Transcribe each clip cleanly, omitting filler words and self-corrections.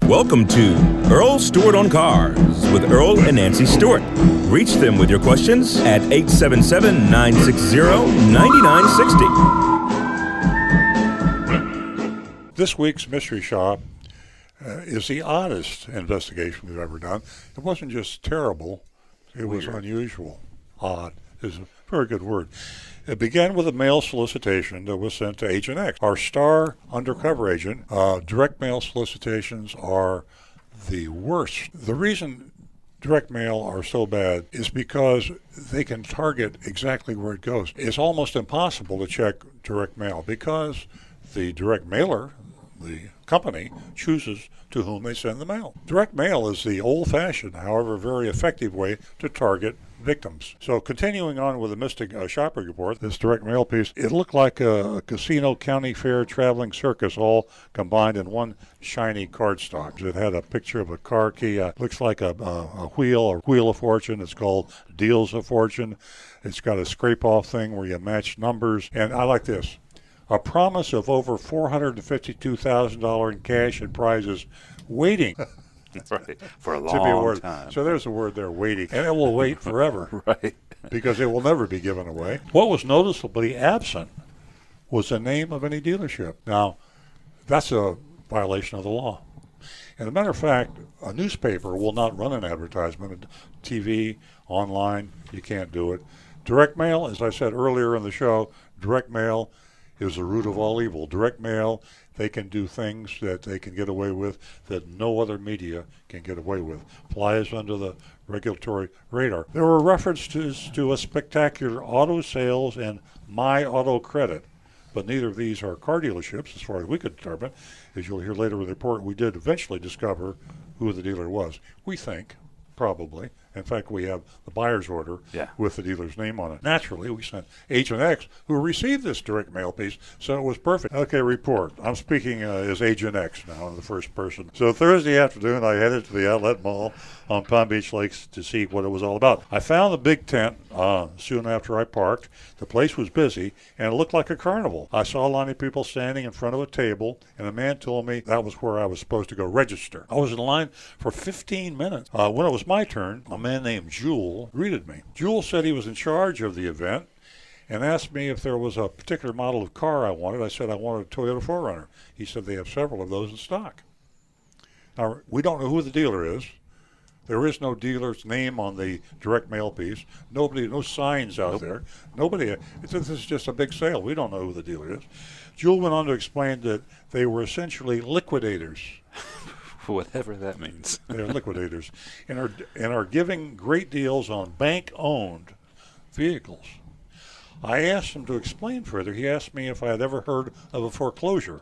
Welcome to Earl Stewart on Cars with Earl and Nancy Stewart. Reach them with your questions at 877-960-9960. This week's Mystery Shop is the oddest investigation we've ever done. It wasn't just terrible, it was unusual. Odd is a very good word. It began with a mail solicitation that was sent to Agent X, our star undercover agent. Direct mail solicitations are the worst. The reason direct mail are so bad is because they can target exactly where it goes. It's almost impossible to check direct mail because the direct mailer, the company, chooses to whom they send the mail. Direct mail is the old-fashioned, however very effective way to target victims. So continuing on with the Mystic Shopping Report, this direct mail piece, it looked like a casino, county fair, traveling circus all combined in one shiny cardstock. It had a picture of a car key. Looks like a wheel of fortune. It's called Deals of Fortune. It's got a scrape-off thing where you match numbers. And I like this. A promise of over $452,000 in cash and prizes waiting. Right, for a long time. So there's a word there, waiting. And it will wait forever. Right. Because it will never be given away. What was noticeably absent was the name of any dealership. Now, that's a violation of the law. And as a matter of fact, a newspaper will not run an advertisement. TV, online, you can't do it. Direct mail, as I said earlier in the show, direct mail is the root of all evil. Direct mail, they can do things that they can get away with that no other media can get away with. Flies under the regulatory radar. There were references to a spectacular auto sales and My Auto Credit, but neither of these are car dealerships as far as we could determine. As you'll hear later in the report, we did eventually discover who the dealer was. We think, probably. In fact, we have the buyer's order with the dealer's name on it. Naturally, we sent Agent X, who received this direct mail piece, so it was perfect. Okay, report. I'm speaking as Agent X now in the first person. So Thursday afternoon, I headed to the outlet mall on Palm Beach Lakes to see what it was all about. I found the big tent soon after I parked. The place was busy, and it looked like a carnival. I saw a line of people standing in front of a table, and a man told me that was where I was supposed to go register. I was in line for 15 minutes. When it was my turn, a man named Jewel greeted me. Jewel said he was in charge of the event and asked me if there was a particular model of car I wanted. I said I wanted a Toyota 4Runner. He said they have several of those in stock. Now, we don't know who the dealer is. There is no dealer's name on the direct mail piece. No signs out there. This is just a big sale. We don't know who the dealer is. Jewel went on to explain that they were essentially liquidators. Whatever that means. They're liquidators and are giving great deals on bank-owned vehicles. I asked him to explain further. He asked me if I had ever heard of a foreclosure.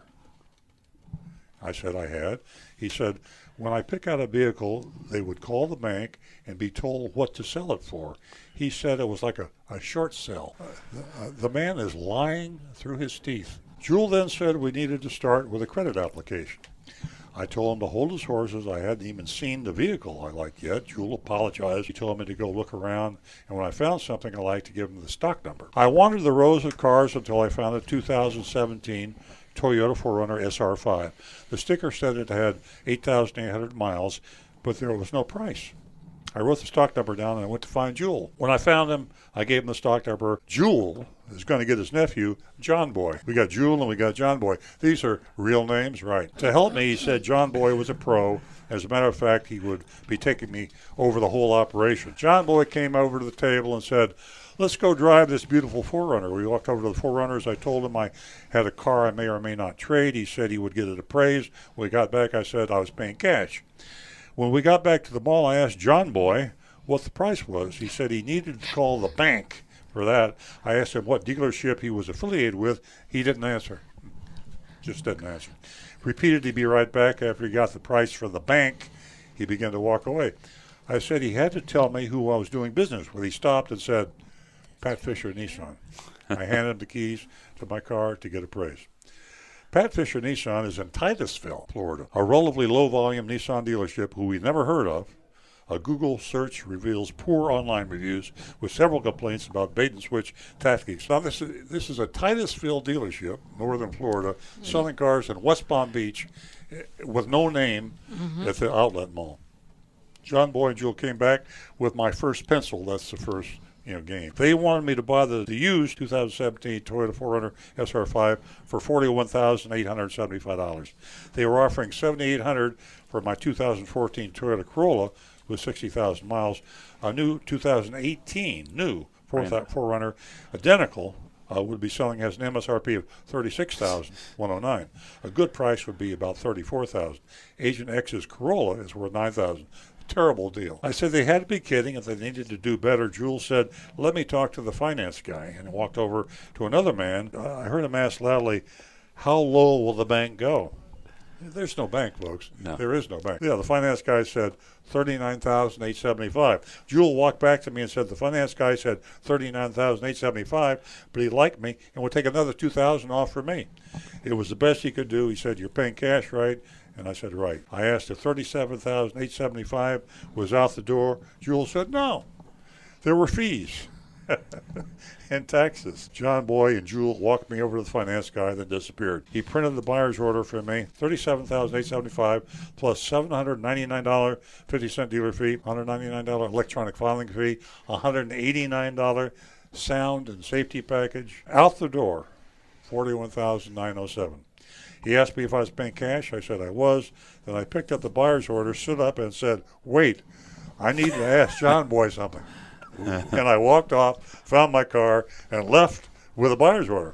I said I had. He said, when I pick out a vehicle, they would call the bank and be told what to sell it for. He said it was like a short sell. The man is lying through his teeth. Jewel then said we needed to start with a credit application. I told him to hold his horses. I hadn't even seen the vehicle I liked yet. Jewel apologized. He told me to go look around, and when I found something I liked, to give him the stock number. I wandered the rows of cars until I found a 2017 Toyota 4Runner SR5. The sticker said it had 8,800 miles, but there was no price. I wrote the stock number down, and I went to find Jewel. When I found him, I gave him the stock number. Jewel is going to get his nephew, John Boy. We got Jewel and we got John Boy. These are real names, right? To help me, he said John Boy was a pro. As a matter of fact, he would be taking me over the whole operation. John Boy came over to the table and said, let's go drive this beautiful 4Runner. We walked over to the 4Runners. I told him I had a car I may or may not trade. He said he would get it appraised. When we got back, I said I was paying cash. When we got back to the mall, I asked John Boy what the price was. He said he needed to call the bank for that. I asked him what dealership he was affiliated with. He didn't answer. Just didn't answer. Repeated he'd be right back. After he got the price for the bank, he began to walk away. I said he had to tell me who I was doing business with. He stopped and said, Pat Fischer, Nissan. I handed him the keys to my car to get appraised. Pat Fischer Nissan is in Titusville, Florida, a relatively low-volume Nissan dealership who we never heard of. A Google search reveals poor online reviews with several complaints about bait-and-switch tactics. Now, this is a Titusville dealership, northern Florida, selling cars in West Palm Beach with no name at the outlet mall. John Boy and Jewel came back with my first pencil. That's the first game. They wanted me to buy the used 2017 Toyota 4Runner SR5 for $41,875. They were offering $7,800 for my 2014 Toyota Corolla with 60,000 miles. A new 2018 new 4Runner identical would be selling as an MSRP of $36,109. A good price would be about $34,000. Agent X's Corolla is worth $9,000. Terrible deal. I said they had to be kidding if they needed to do better. Jules said, let me talk to the finance guy, and walked over to another man. I heard him ask loudly, how low will the bank go? There's no bank, folks. No. There is no bank. Yeah, the finance guy said $39,875. Jewel walked back to me and said the finance guy said $39,875, but he liked me and would take another $2,000 off for me. It was the best he could do. He said, you're paying cash, right? And I said, right. I asked if $37,875 was out the door. Jewel said, no. There were fees and taxes. John Boy and Jewel walked me over to the finance guy, then disappeared. He printed the buyer's order for me, $37,875 plus $799 50-cent dealer fee, $199 electronic filing fee, $189 sound and safety package. Out the door, $41,907. He asked me if I was paying cash. I said I was. Then I picked up the buyer's order, stood up, and said, wait, I need to ask John Boy something. And I walked off, found my car, and left with a buyer's order.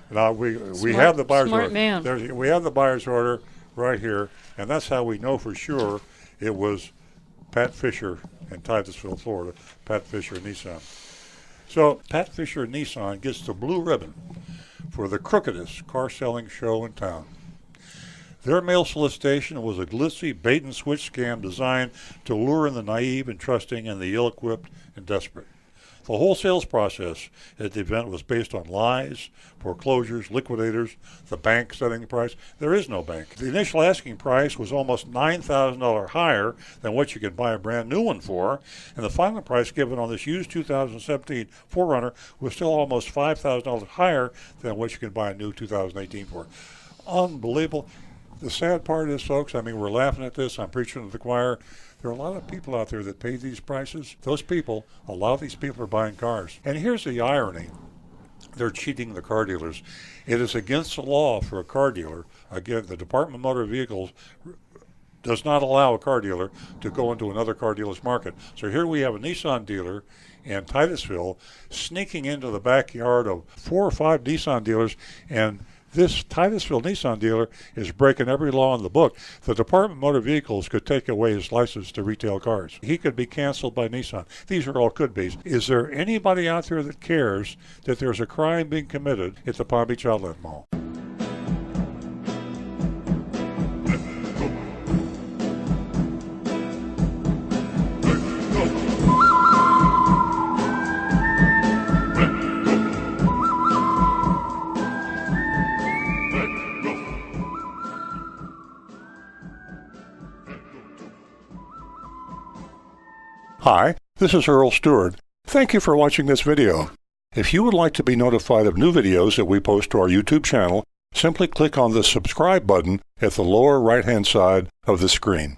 Now, we have the buyer's order. Smart man. We have the buyer's order right here, and that's how we know for sure it was Pat Fischer in Titusville, Florida, Pat Fischer Nissan. So Pat Fischer Nissan gets the blue ribbon for the crookedest car-selling show in town. Their mail solicitation was a glitzy bait-and-switch scam designed to lure in the naive and trusting and the ill-equipped and desperate. The whole sales process at the event was based on lies, foreclosures, liquidators, the bank setting the price. There is no bank. The initial asking price was almost $9,000 higher than what you could buy a brand new one for, and the final price given on this used 2017 4Runner was still almost $5,000 higher than what you can buy a new 2018 for. Unbelievable. The sad part is, folks, I mean, we're laughing at this. I'm preaching to the choir. There are a lot of people out there that pay these prices. Those people, a lot of these people are buying cars. And here's the irony. They're cheating the car dealers. It is against the law for a car dealer. Again, the Department of Motor Vehicles does not allow a car dealer to go into another car dealer's market. So here we have a Nissan dealer in Titusville sneaking into the backyard of 4 or 5 Nissan dealers, and this Titusville Nissan dealer is breaking every law in the book. The Department of Motor Vehicles could take away his license to retail cars. He could be canceled by Nissan. These are all could-bes. Is there anybody out there that cares that there's a crime being committed at the Palm Beach Outlet Mall? Hi, this is Earl Stewart. Thank you for watching this video. If you would like to be notified of new videos that we post to our YouTube channel, simply click on the subscribe button at the lower right-hand side of the screen.